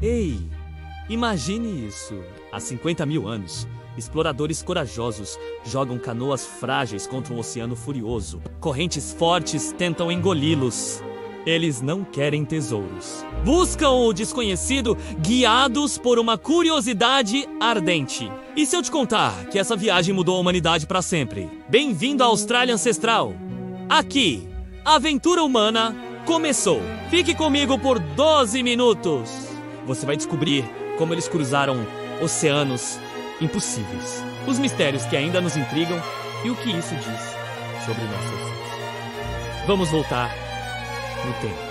Ei, imagine isso. Há 50 mil anos, exploradores corajosos jogam canoas frágeis contra um oceano furioso. Correntes fortes tentam engoli-los. Eles não querem tesouros. Buscam o desconhecido, guiados por uma curiosidade ardente. E se eu te contar que essa viagem mudou a humanidade para sempre? Bem-vindo à Austrália Ancestral. Aqui, a aventura humana começou. Fique comigo por 12 minutos. Você vai descobrir como eles cruzaram oceanos impossíveis, os mistérios que ainda nos intrigam e o que isso diz sobre nossa essência. Vamos voltar no tempo.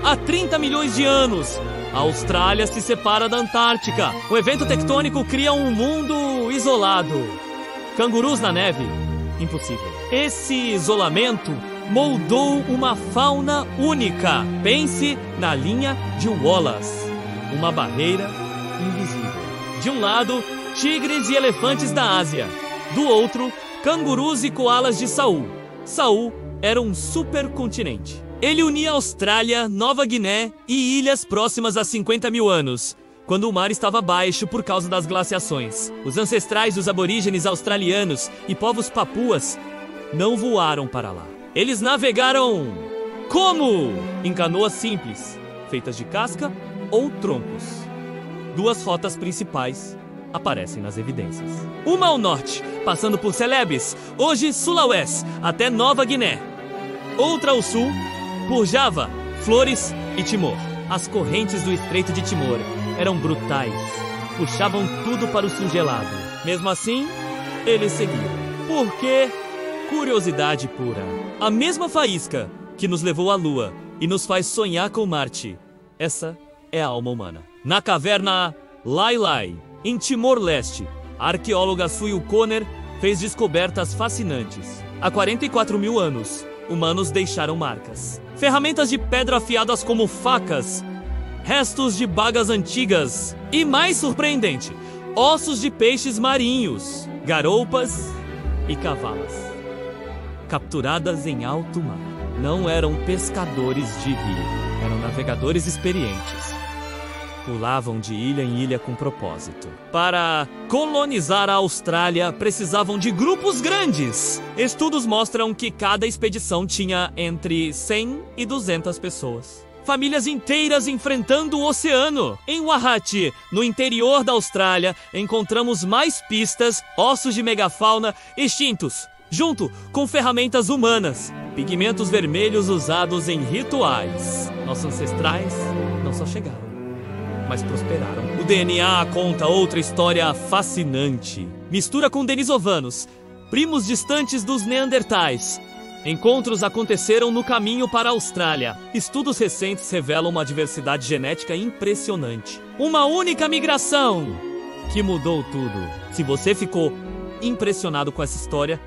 Há 30 milhões de anos, a Austrália se separa da Antártica. O evento tectônico cria um mundo isolado. Cangurus na neve? Impossível. Esse isolamento moldou uma fauna única. Pense na linha de Wallace, uma barreira invisível. De um lado, tigres e elefantes da Ásia. Do outro, cangurus e koalas de Saul. Saul era um supercontinente. Ele unia Austrália, Nova Guiné e ilhas próximas a 50 mil anos, quando o mar estava baixo por causa das glaciações. Os ancestrais dos aborígenes australianos e povos papuas não voaram para lá. Eles navegaram como? Em canoas simples, feitas de casca ou troncos. Duas rotas principais aparecem nas evidências. Uma ao norte, passando por Celebes, hoje Sulawesi, até Nova Guiné. Outra ao sul, por Java, Flores e Timor. As correntes do Estreito de Timor eram brutais, puxavam tudo para o sul gelado. Mesmo assim, eles seguiram. Por quê? Curiosidade pura. A mesma faísca que nos levou à Lua e nos faz sonhar com Marte. Essa é a alma humana. Na caverna Lai Lai, em Timor-Leste, a arqueóloga Sue O'Connor fez descobertas fascinantes. Há 44 mil anos, humanos deixaram marcas. Ferramentas de pedra afiadas como facas, restos de bagas antigas e, mais surpreendente, ossos de peixes marinhos, garoupas e cavalas, capturadas em alto mar. Não eram pescadores de rio, eram navegadores experientes. Pulavam de ilha em ilha com propósito. Para colonizar a Austrália, precisavam de grupos grandes. Estudos mostram que cada expedição tinha entre 100 e 200 pessoas. Famílias inteiras enfrentando o oceano. Em Wahati, no interior da Austrália, encontramos mais pistas, ossos de megafauna extintos, junto com ferramentas humanas, pigmentos vermelhos usados em rituais. Nossos ancestrais não só chegaram, mas prosperaram. O DNA conta outra história fascinante. Mistura com denisovanos, primos distantes dos neandertais. Encontros aconteceram no caminho para a Austrália. Estudos recentes revelam uma diversidade genética impressionante. Uma única migração que mudou tudo. Se você ficou impressionado com essa história,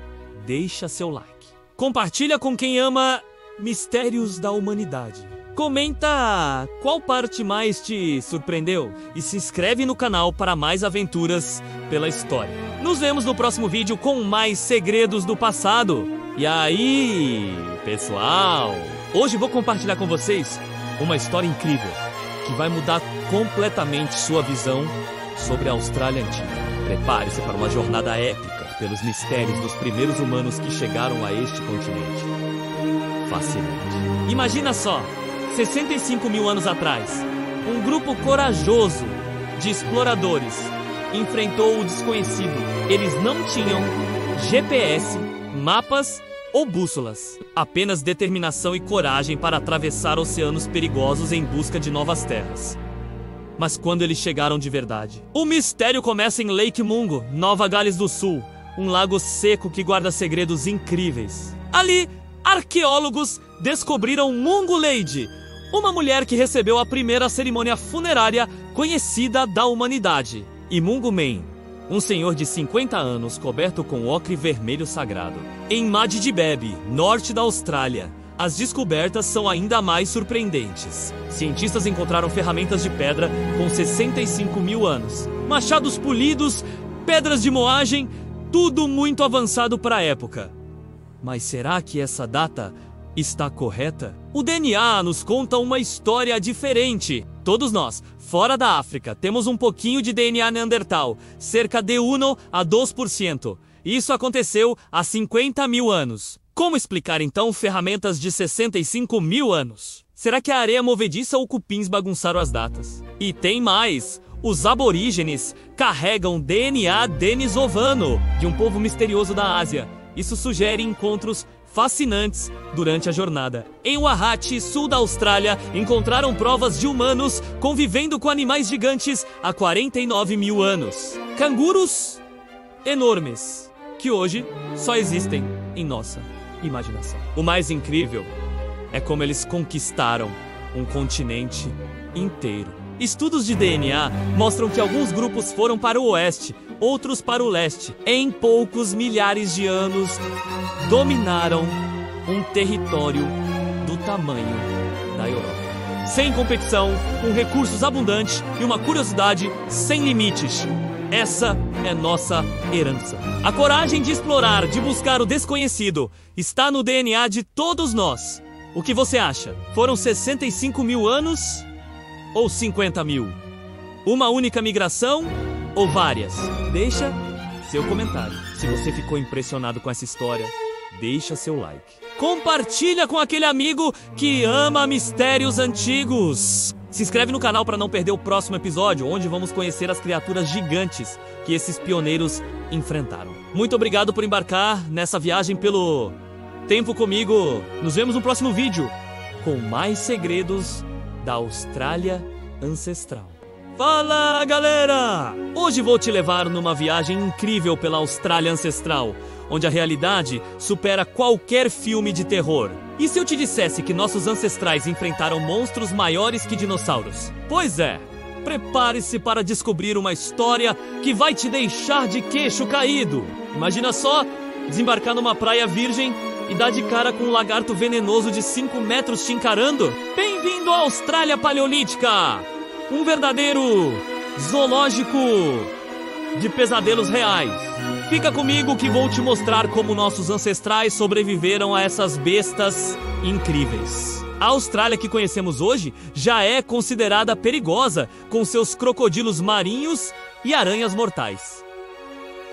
deixa seu like. Compartilha com quem ama mistérios da humanidade. Comenta qual parte mais te surpreendeu e se inscreve no canal para mais aventuras pela história. Nos vemos no próximo vídeo com mais segredos do passado. E aí, pessoal, hoje vou compartilhar com vocês uma história incrível que vai mudar completamente sua visão sobre a Austrália antiga. Prepare-se para uma jornada épica pelos mistérios dos primeiros humanos que chegaram a este continente. Fascinante. Imagina só, 65 mil anos atrás, um grupo corajoso de exploradores enfrentou o desconhecido. Eles não tinham GPS, mapas ou bússolas. Apenas determinação e coragem para atravessar oceanos perigosos em busca de novas terras. Mas quando eles chegaram de verdade, o mistério começa em Lake Mungo, Nova Gales do Sul, um lago seco que guarda segredos incríveis. Ali, arqueólogos descobriram Mungo Lady, uma mulher que recebeu a primeira cerimônia funerária conhecida da humanidade. E Mungo Man, um senhor de 50 anos coberto com ocre vermelho sagrado. Em Madidibebe, norte da Austrália, as descobertas são ainda mais surpreendentes. Cientistas encontraram ferramentas de pedra com 65 mil anos, machados polidos, pedras de moagem, tudo muito avançado para a época. Mas será que essa data está correta? O DNA nos conta uma história diferente. Todos nós, fora da África, temos um pouquinho de DNA neandertal, cerca de 1 a 2%. Isso aconteceu há 50 mil anos. Como explicar então ferramentas de 65 mil anos? Será que a areia movediça ou cupins bagunçaram as datas? E tem mais! Os aborígenes carregam DNA denisovano, de um povo misterioso da Ásia. Isso sugere encontros fascinantes durante a jornada. Em Wahati, sul da Austrália, encontraram provas de humanos convivendo com animais gigantes há 49 mil anos. Cangurus enormes, que hoje só existem em nossa imaginação. O mais incrível é como eles conquistaram um continente inteiro. Estudos de DNA mostram que alguns grupos foram para o oeste, outros para o leste. Em poucos milhares de anos, dominaram um território do tamanho da Europa. Sem competição, com recursos abundantes e uma curiosidade sem limites. Essa é nossa herança. A coragem de explorar, de buscar o desconhecido, está no DNA de todos nós. O que você acha? Foram 65 mil anos ou 50 mil? Uma única migração ou várias? Deixa seu comentário. Se você ficou impressionado com essa história, deixa seu like. Compartilha com aquele amigo que ama mistérios antigos. Se inscreve no canal para não perder o próximo episódio, onde vamos conhecer as criaturas gigantes que esses pioneiros enfrentaram. Muito obrigado por embarcar nessa viagem pelo tempo comigo. Nos vemos no próximo vídeo com mais segredos da Austrália ancestral. Fala, galera! Hoje vou te levar numa viagem incrível pela Austrália ancestral, onde a realidade supera qualquer filme de terror. E se eu te dissesse que nossos ancestrais enfrentaram monstros maiores que dinossauros? Pois é, prepare-se para descobrir uma história que vai te deixar de queixo caído. Imagina só, desembarcar numa praia virgem e dar de cara com um lagarto venenoso de 5 metros te encarando? Bem-vindo à Austrália Paleolítica! Um verdadeiro zoológico de pesadelos reais. Fica comigo que vou te mostrar como nossos ancestrais sobreviveram a essas bestas incríveis. A Austrália que conhecemos hoje já é considerada perigosa, com seus crocodilos marinhos e aranhas mortais.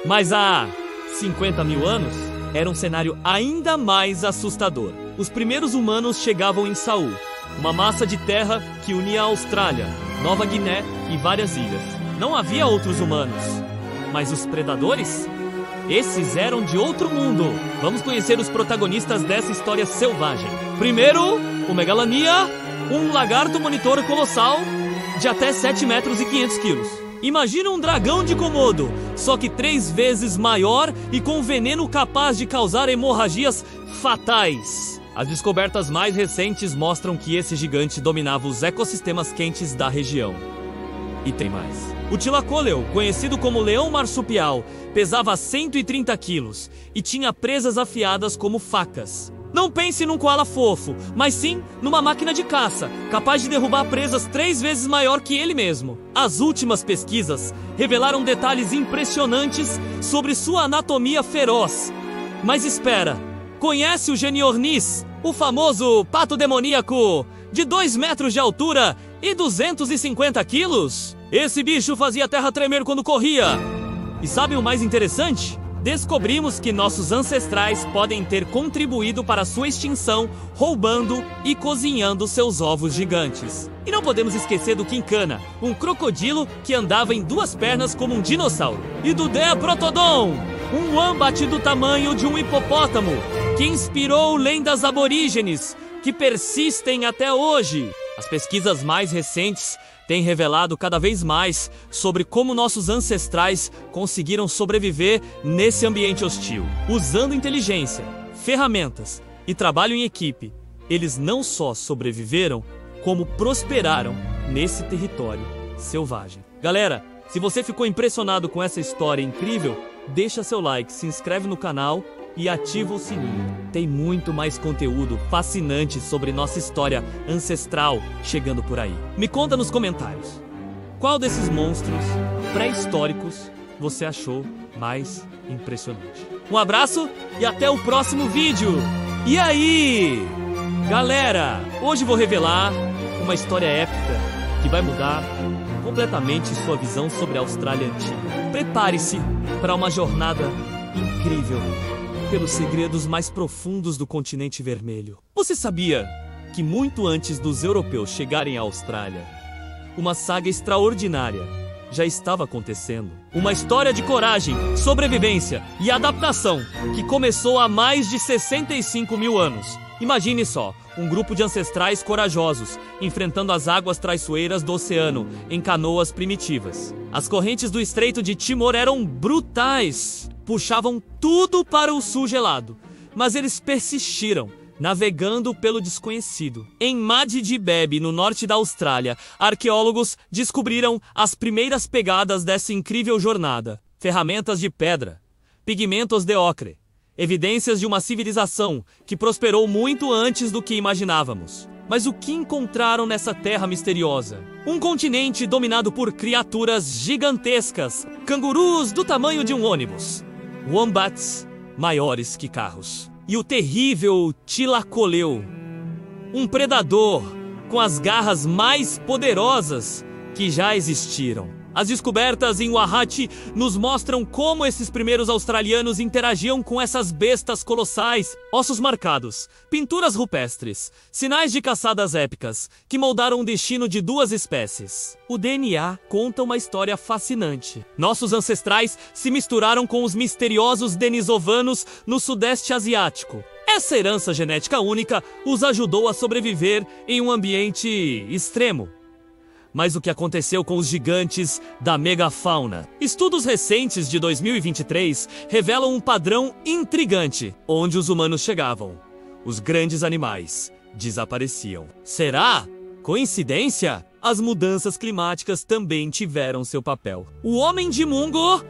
Mas há 50 mil anos, era um cenário ainda mais assustador. Os primeiros humanos chegavam em Saú, uma massa de terra que unia a Austrália, Nova Guiné e várias ilhas. Não havia outros humanos, mas os predadores? Esses eram de outro mundo. Vamos conhecer os protagonistas dessa história selvagem. Primeiro, o Megalania, um lagarto monitor colossal de até 7 metros e 500 quilos. Imagina um dragão de Komodo, só que 3 vezes maior e com veneno capaz de causar hemorragias fatais. As descobertas mais recentes mostram que esse gigante dominava os ecossistemas quentes da região. E tem mais. O Tlacoleo, conhecido como leão marsupial, pesava 130 quilos e tinha presas afiadas como facas. Não pense num koala fofo, mas sim numa máquina de caça, capaz de derrubar presas 3 vezes maior que ele mesmo. As últimas pesquisas revelaram detalhes impressionantes sobre sua anatomia feroz. Mas espera, conhece o Geniornis, o famoso pato demoníaco de 2 metros de altura e 250 quilos? Esse bicho fazia a terra tremer quando corria. E sabe o mais interessante? Descobrimos que nossos ancestrais podem ter contribuído para sua extinção roubando e cozinhando seus ovos gigantes. E não podemos esquecer do Quincana, um crocodilo que andava em 2 pernas como um dinossauro. E do Deaprotodon, um wombat do tamanho de um hipopótamo, que inspirou lendas aborígenes que persistem até hoje. As pesquisas mais recentes têm revelado cada vez mais sobre como nossos ancestrais conseguiram sobreviver nesse ambiente hostil. Usando inteligência, ferramentas e trabalho em equipe, eles não só sobreviveram, como prosperaram nesse território selvagem. Galera, se você ficou impressionado com essa história incrível, deixa seu like, se inscreve no canal e ativa o sininho. Tem muito mais conteúdo fascinante sobre nossa história ancestral chegando por aí. Me conta nos comentários, qual desses monstros pré-históricos você achou mais impressionante? Um abraço e até o próximo vídeo! E aí, galera, hoje vou revelar uma história épica que vai mudar completamente sua visão sobre a Austrália antiga. Prepare-se para uma jornada incrível pelos segredos mais profundos do continente vermelho. Você sabia que muito antes dos europeus chegarem à Austrália, uma saga extraordinária já estava acontecendo? Uma história de coragem, sobrevivência e adaptação que começou há mais de 65 mil anos. Imagine só, um grupo de ancestrais corajosos enfrentando as águas traiçoeiras do oceano em canoas primitivas. As correntes do Estreito de Timor eram brutais, puxavam tudo para o sul gelado, mas eles persistiram, navegando pelo desconhecido. Em Madidibebe, no norte da Austrália, arqueólogos descobriram as primeiras pegadas dessa incrível jornada. Ferramentas de pedra, pigmentos de ocre, evidências de uma civilização que prosperou muito antes do que imaginávamos. Mas o que encontraram nessa terra misteriosa? Um continente dominado por criaturas gigantescas, cangurus do tamanho de um ônibus, wombats maiores que carros, e o terrível Tlacoleu, um predador com as garras mais poderosas que já existiram. As descobertas em Wahati nos mostram como esses primeiros australianos interagiam com essas bestas colossais. Ossos marcados, pinturas rupestres, sinais de caçadas épicas que moldaram o destino de duas espécies. O DNA conta uma história fascinante. Nossos ancestrais se misturaram com os misteriosos denisovanos no Sudeste Asiático. Essa herança genética única os ajudou a sobreviver em um ambiente extremo. Mas o que aconteceu com os gigantes da megafauna? Estudos recentes de 2023 revelam um padrão intrigante. Onde os humanos chegavam, os grandes animais desapareciam. Será coincidência? As mudanças climáticas também tiveram seu papel. O homem de Mungo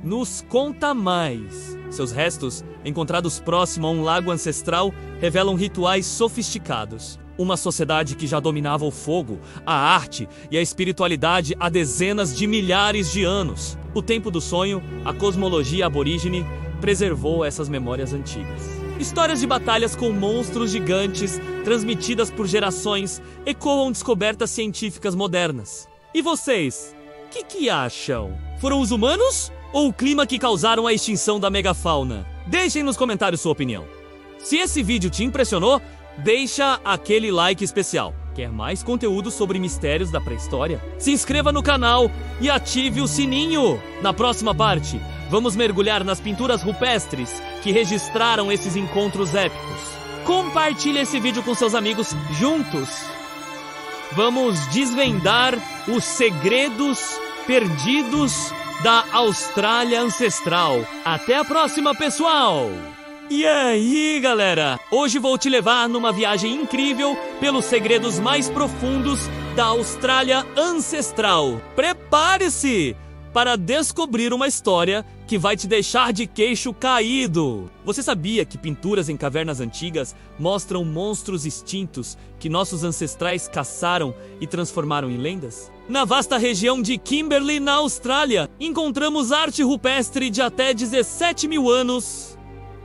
nos conta mais. Seus restos, encontrados próximo a um lago ancestral, revelam rituais sofisticados. Uma sociedade que já dominava o fogo, a arte e a espiritualidade há dezenas de milhares de anos. O tempo do sonho, a cosmologia aborígene, preservou essas memórias antigas. Histórias de batalhas com monstros gigantes, transmitidas por gerações, ecoam descobertas científicas modernas. E vocês, o que acham? Foram os humanos ou o clima que causaram a extinção da megafauna? Deixem nos comentários sua opinião. Se esse vídeo te impressionou, deixa aquele like especial. Quer mais conteúdo sobre mistérios da pré-história? Se inscreva no canal e ative o sininho. Na próxima parte, vamos mergulhar nas pinturas rupestres que registraram esses encontros épicos. Compartilhe esse vídeo com seus amigos juntos. Vamos desvendar os segredos perdidos da Austrália ancestral. Até a próxima, pessoal! E aí, galera? Hoje vou te levar numa viagem incrível pelos segredos mais profundos da Austrália ancestral. Prepare-se para descobrir uma história que vai te deixar de queixo caído. Você sabia que pinturas em cavernas antigas mostram monstros extintos que nossos ancestrais caçaram e transformaram em lendas? Na vasta região de Kimberley, na Austrália, encontramos arte rupestre de até 17 mil anos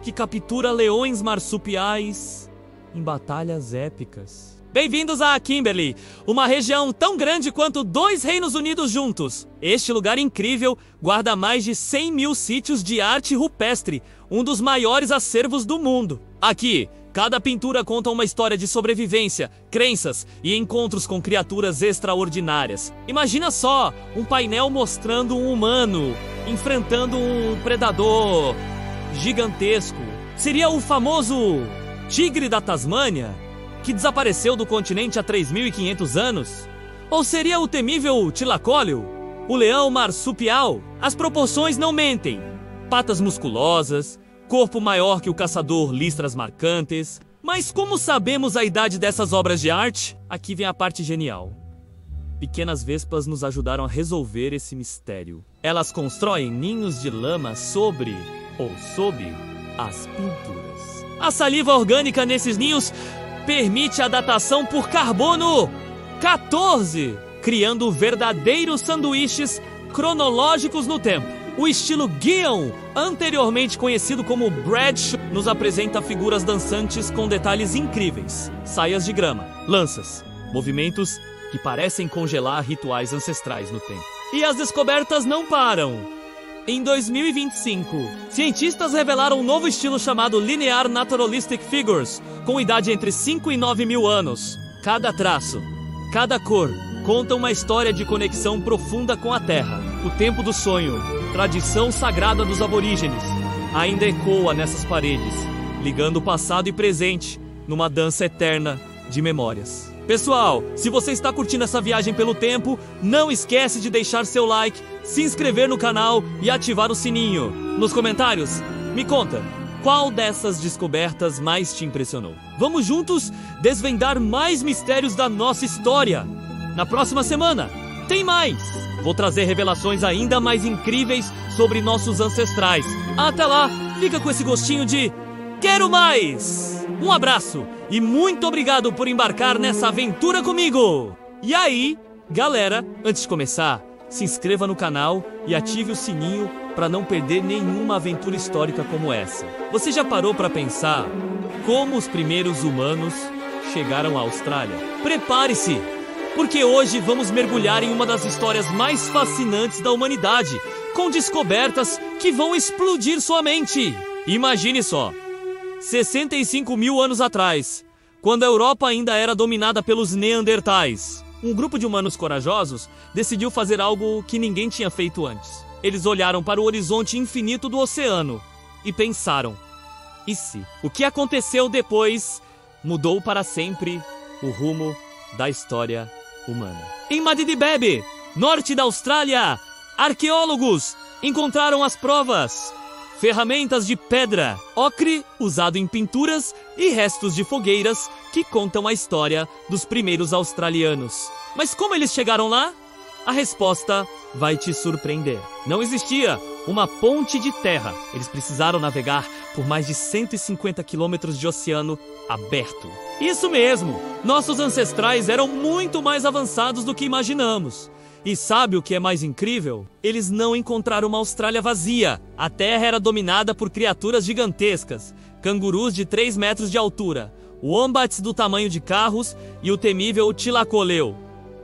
que captura leões marsupiais em batalhas épicas. Bem-vindos a Kimberley, uma região tão grande quanto 2 Reinos Unidos juntos. Este lugar incrível guarda mais de 100 mil sítios de arte rupestre, um dos maiores acervos do mundo. Aqui, cada pintura conta uma história de sobrevivência, crenças e encontros com criaturas extraordinárias. Imagina só, um painel mostrando um humano enfrentando um predador gigantesco. Seria o famoso tigre da Tasmânia, que desapareceu do continente há 3.500 anos? Ou seria o temível Tlacoleu, o leão marsupial? As proporções não mentem. Patas musculosas, corpo maior que o caçador, listras marcantes. Mas como sabemos a idade dessas obras de arte? Aqui vem a parte genial. Pequenas vespas nos ajudaram a resolver esse mistério. Elas constroem ninhos de lama sobre ou sob as pinturas. A saliva orgânica nesses ninhos permite a datação por carbono 14, criando verdadeiros sanduíches cronológicos no tempo. O estilo Gion, anteriormente conhecido como Bradshaw, nos apresenta figuras dançantes com detalhes incríveis. Saias de grama, lanças, movimentos que que parecem congelar rituais ancestrais no tempo. E as descobertas não param. Em 2025, cientistas revelaram um novo estilo chamado Linear Naturalistic Figures, com idade entre 5 e 9 mil anos. Cada traço, cada cor, conta uma história de conexão profunda com a Terra. O tempo do sonho, tradição sagrada dos aborígenes, ainda ecoa nessas paredes, ligando o passado e presente numa dança eterna de memórias. Pessoal, se você está curtindo essa viagem pelo tempo, não esquece de deixar seu like, se inscrever no canal e ativar o sininho. Nos comentários, me conta, qual dessas descobertas mais te impressionou? Vamos juntos desvendar mais mistérios da nossa história. Na próxima semana, tem mais! Vou trazer revelações ainda mais incríveis sobre nossos ancestrais. Até lá, fica com esse gostinho de quero mais! Um abraço e muito obrigado por embarcar nessa aventura comigo! E aí, galera, antes de começar, se inscreva no canal e ative o sininho para não perder nenhuma aventura histórica como essa. Você já parou para pensar como os primeiros humanos chegaram à Austrália? Prepare-se, porque hoje vamos mergulhar em uma das histórias mais fascinantes da humanidade, com descobertas que vão explodir sua mente. Imagine só! 65 mil anos atrás, quando a Europa ainda era dominada pelos Neandertais, um grupo de humanos corajosos decidiu fazer algo que ninguém tinha feito antes. Eles olharam para o horizonte infinito do oceano e pensaram: e se? O que aconteceu depois mudou para sempre o rumo da história humana. Em Madidibebe, norte da Austrália, arqueólogos encontraram as provas. Ferramentas de pedra, ocre usado em pinturas e restos de fogueiras que contam a história dos primeiros australianos. Mas como eles chegaram lá? A resposta vai te surpreender. Não existia uma ponte de terra. Eles precisaram navegar por mais de 150 quilômetros de oceano aberto. Isso mesmo! Nossos ancestrais eram muito mais avançados do que imaginamos. E sabe o que é mais incrível? Eles não encontraram uma Austrália vazia. A Terra era dominada por criaturas gigantescas, cangurus de 3 metros de altura, wombats do tamanho de carros e o temível tilacoleu,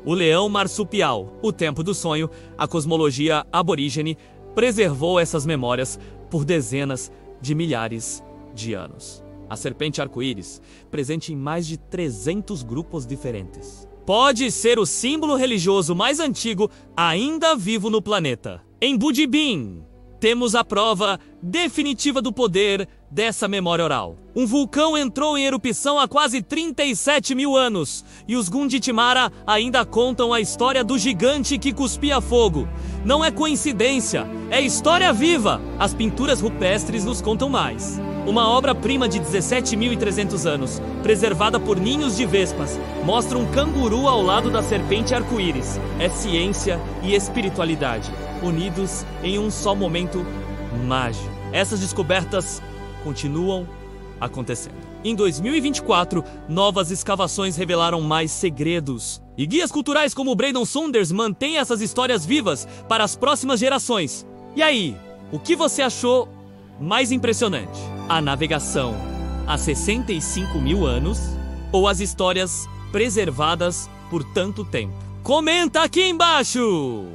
o leão marsupial. O tempo do sonho, a cosmologia aborígene, preservou essas memórias por dezenas de milhares de anos. A serpente arco-íris, presente em mais de 300 grupos diferentes, pode ser o símbolo religioso mais antigo ainda vivo no planeta. Em Budibim, temos a prova definitiva do poder dessa memória oral. Um vulcão entrou em erupção há quase 37 mil anos, e os Gunditjmara ainda contam a história do gigante que cuspia fogo. Não é coincidência, é história viva! As pinturas rupestres nos contam mais. Uma obra-prima de 17.300 anos, preservada por ninhos de vespas, mostra um canguru ao lado da serpente arco-íris. É ciência e espiritualidade, unidos em um só momento mágico. Essas descobertas continuam acontecendo. Em 2024, novas escavações revelaram mais segredos. E guias culturais como o Braden Saunders mantêm essas histórias vivas para as próximas gerações. E aí, o que você achou mais impressionante? A navegação há 65 mil anos ou as histórias preservadas por tanto tempo? Comenta aqui embaixo!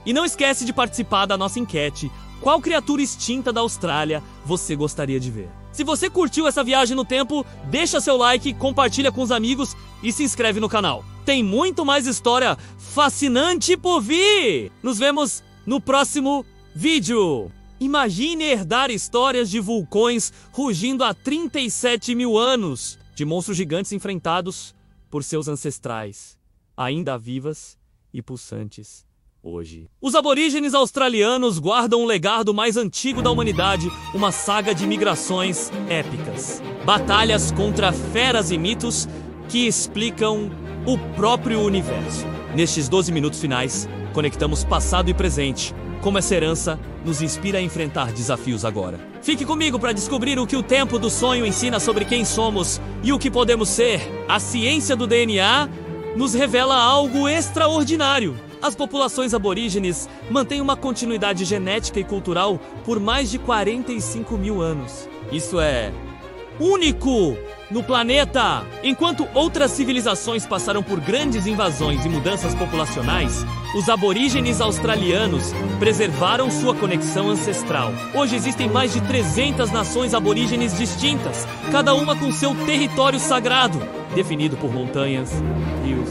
E não esquece de participar da nossa enquete. Qual criatura extinta da Austrália você gostaria de ver? Se você curtiu essa viagem no tempo, deixa seu like, compartilha com os amigos e se inscreve no canal. Tem muito mais história fascinante por vir! Nos vemos no próximo vídeo! Imagine herdar histórias de vulcões rugindo há 37 mil anos, de monstros gigantes enfrentados por seus ancestrais, ainda vivas e pulsantes hoje. Os aborígenes australianos guardam um legado mais antigo da humanidade, uma saga de migrações épicas, batalhas contra feras e mitos que explicam o próprio universo. Nestes 12 minutos finais, conectamos passado e presente, como essa herança nos inspira a enfrentar desafios agora. Fique comigo para descobrir o que o tempo do sonho ensina sobre quem somos e o que podemos ser. A ciência do DNA nos revela algo extraordinário. As populações aborígenes mantêm uma continuidade genética e cultural por mais de 45 mil anos. Isso é único no planeta. Enquanto outras civilizações passaram por grandes invasões e mudanças populacionais, os aborígenes australianos preservaram sua conexão ancestral. Hoje existem mais de 300 nações aborígenes distintas, cada uma com seu território sagrado, definido por montanhas, rios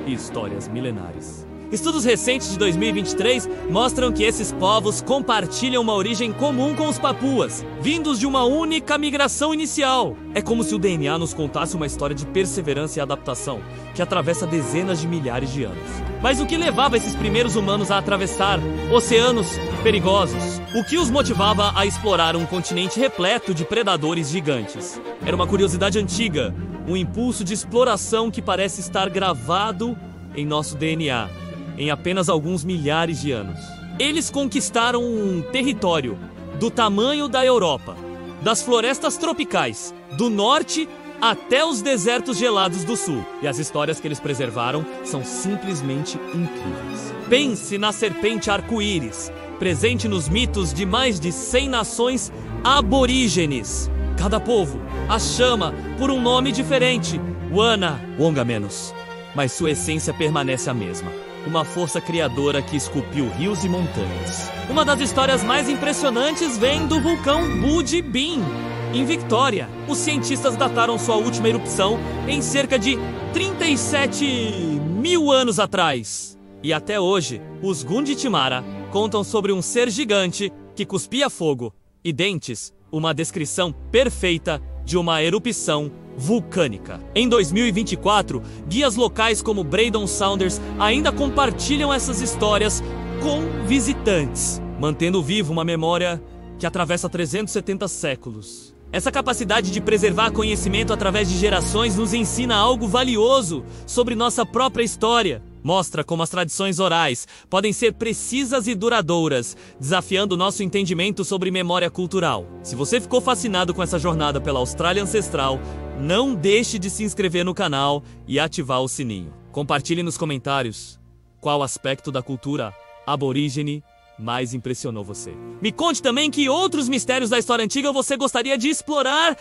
e histórias milenares. Estudos recentes de 2023 mostram que esses povos compartilham uma origem comum com os papuas, vindos de uma única migração inicial. É como se o DNA nos contasse uma história de perseverança e adaptação, que atravessa dezenas de milhares de anos. Mas o que levava esses primeiros humanos a atravessar oceanos perigosos? O que os motivava a explorar um continente repleto de predadores gigantes? Era uma curiosidade antiga, um impulso de exploração que parece estar gravado em nosso DNA. Em apenas alguns milhares de anos. Eles conquistaram um território do tamanho da Europa, das florestas tropicais, do norte até os desertos gelados do sul. E as histórias que eles preservaram são simplesmente incríveis. Pense na serpente arco-íris, presente nos mitos de mais de 100 nações aborígenes. Cada povo a chama por um nome diferente, Wana, Wongamenos, mas sua essência permanece a mesma. Uma força criadora que esculpiu rios e montanhas. Uma das histórias mais impressionantes vem do vulcão Budibim, em Victoria. Os cientistas dataram sua última erupção em cerca de 37 mil anos atrás. E até hoje, os Gunditjmara contam sobre um ser gigante que cuspia fogo e dentes, uma descrição perfeita de uma erupção vulcânica. Em 2024, guias locais como Braden Saunders ainda compartilham essas histórias com visitantes, mantendo viva uma memória que atravessa 370 séculos. Essa capacidade de preservar conhecimento através de gerações nos ensina algo valioso sobre nossa própria história. Mostra como as tradições orais podem ser precisas e duradouras, desafiando nosso entendimento sobre memória cultural. Se você ficou fascinado com essa jornada pela Austrália ancestral, não deixe de se inscrever no canal e ativar o sininho. Compartilhe nos comentários qual aspecto da cultura aborígene mais impressionou você. Me conte também que outros mistérios da história antiga você gostaria de explorar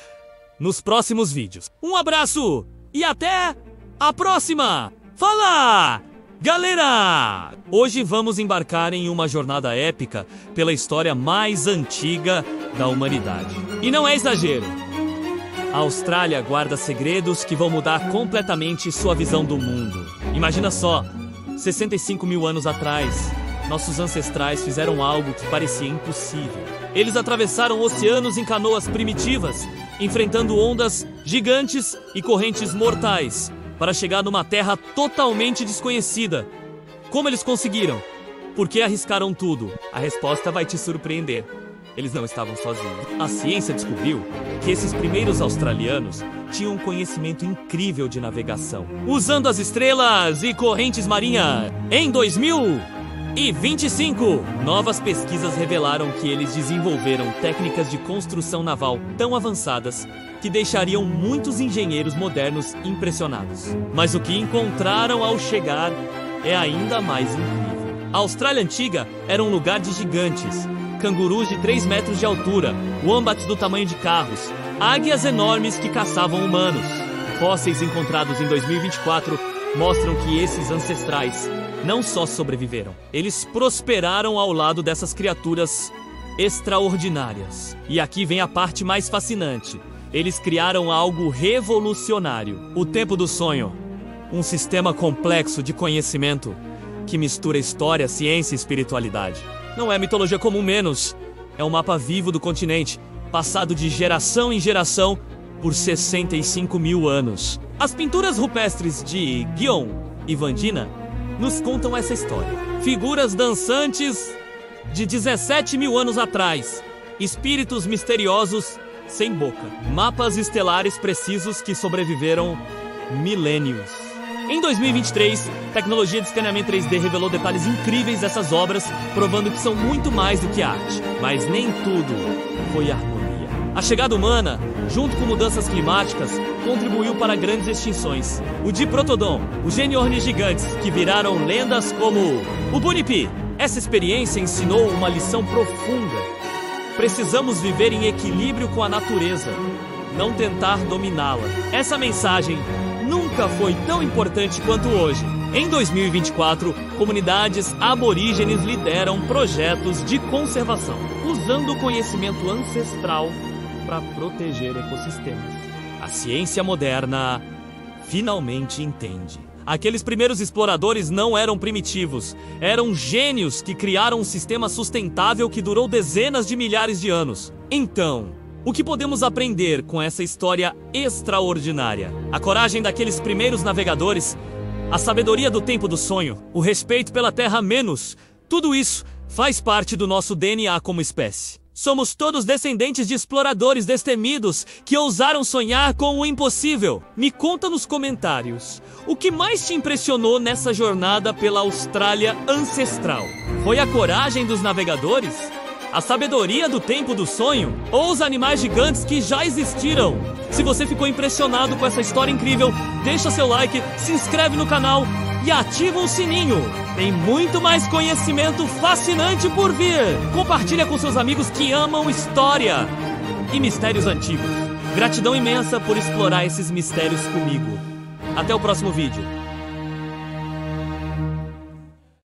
nos próximos vídeos. Um abraço e até a próxima! Fala, galera! Hoje vamos embarcar em uma jornada épica pela história mais antiga da humanidade. E não é exagero. A Austrália guarda segredos que vão mudar completamente sua visão do mundo. Imagina só, 65 mil anos atrás, nossos ancestrais fizeram algo que parecia impossível. Eles atravessaram oceanos em canoas primitivas, enfrentando ondas gigantes e correntes mortais, para chegar numa terra totalmente desconhecida. Como eles conseguiram? Por que arriscaram tudo? A resposta vai te surpreender. Eles não estavam sozinhos. A ciência descobriu que esses primeiros australianos tinham um conhecimento incrível de navegação, usando as estrelas e correntes marinhas. Em 2025, novas pesquisas revelaram que eles desenvolveram técnicas de construção naval tão avançadas que deixariam muitos engenheiros modernos impressionados. Mas o que encontraram ao chegar é ainda mais incrível. A Austrália antiga era um lugar de gigantes, cangurus de 3 metros de altura, wombats do tamanho de carros, águias enormes que caçavam humanos. Fósseis encontrados em 2024 mostram que esses ancestrais não só sobreviveram, eles prosperaram ao lado dessas criaturas extraordinárias. E aqui vem a parte mais fascinante. Eles criaram algo revolucionário, o Tempo do Sonho, um sistema complexo de conhecimento que mistura história, ciência e espiritualidade. Não é mitologia comum menos, é um mapa vivo do continente, passado de geração em geração por 65 mil anos. As pinturas rupestres de Guion e Vandina nos contam essa história. Figuras dançantes de 17 mil anos atrás, espíritos misteriosos sem boca, mapas estelares precisos que sobreviveram milênios. Em 2023, tecnologia de escaneamento 3D revelou detalhes incríveis dessas obras, provando que são muito mais do que arte. Mas nem tudo foi harmonia. A chegada humana, junto com mudanças climáticas, contribuiu para grandes extinções. O Diprotodon, os gêniornis gigantes, que viraram lendas como o Bunipi. Essa experiência ensinou uma lição profunda. Precisamos viver em equilíbrio com a natureza, não tentar dominá-la. Essa mensagem nunca foi tão importante quanto hoje. Em 2024, comunidades aborígenes lideram projetos de conservação, usando o conhecimento ancestral para proteger ecossistemas. A ciência moderna finalmente entende. Aqueles primeiros exploradores não eram primitivos, eram gênios que criaram um sistema sustentável que durou dezenas de milhares de anos. Então, o que podemos aprender com essa história extraordinária? A coragem daqueles primeiros navegadores, a sabedoria do tempo do sonho, o respeito pela terra menos, tudo isso faz parte do nosso DNA como espécie. Somos todos descendentes de exploradores destemidos que ousaram sonhar com o impossível. Me conta nos comentários, o que mais te impressionou nessa jornada pela Austrália ancestral? Foi a coragem dos navegadores? A sabedoria do tempo do sonho? Ou os animais gigantes que já existiram? Se você ficou impressionado com essa história incrível, deixa seu like, se inscreve no canal e ativa o sininho. Tem muito mais conhecimento fascinante por vir. Compartilha com seus amigos que amam história e mistérios antigos. Gratidão imensa por explorar esses mistérios comigo. Até o próximo vídeo.